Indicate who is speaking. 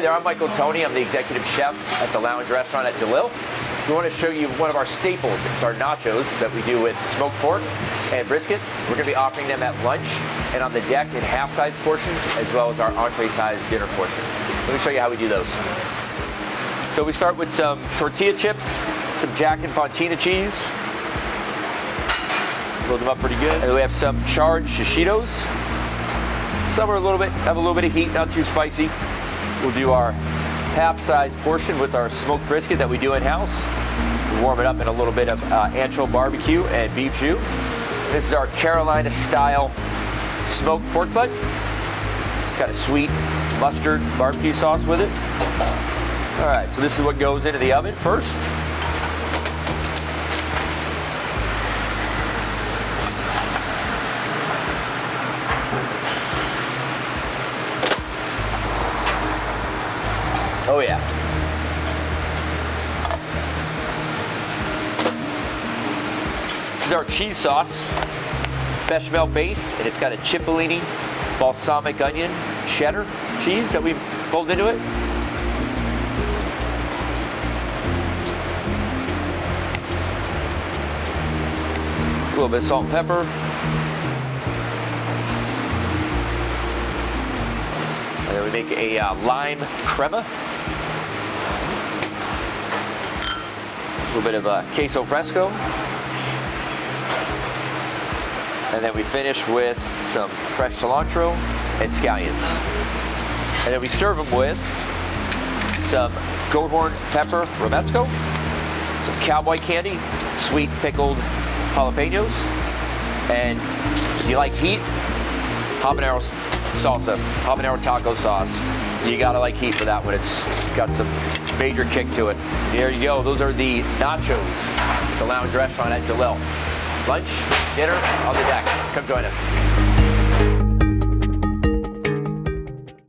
Speaker 1: Hi there, I'm Michael Toni. I'm the executive chef at the lounge restaurant at DeLILLE. We want to show you one of our staples. It's our nachos that we do with smoked pork and brisket. We're going to be offering them at lunch and on the deck in half-size portions, as well as our entree-size dinner portion. Let me show you how we do those. So we start with some tortilla chips, some Jack and Fontina cheese. Load them up pretty good. And then we have some charred shishitos. Some are have a little bit of heat, not too spicy. We'll do our half-size portion with our smoked brisket that we do in-house. We warm it up in a little bit of ancho barbecue and beef jus. This is our Carolina-style smoked pork butt. It's got a sweet mustard barbecue sauce with it. All right, so this is what goes into the oven first. Oh yeah. This is our cheese sauce, bechamel based, and it's got a cipollini, balsamic onion, cheddar cheese that we fold into it. A little bit of salt and pepper. And then we make a lime crema. A little bit of queso fresco. And then we finish with some fresh cilantro and scallions. And then we serve them with some goat horn pepper romesco, some cowboy candy, sweet pickled jalapenos, and if you like heat, habanero salsa, habanero taco sauce. You gotta like heat for that one. It's got some major kick to it. There you go. Those are the nachos, the lounge restaurant at DeLILLE. Lunch, dinner, on the deck. Come join us.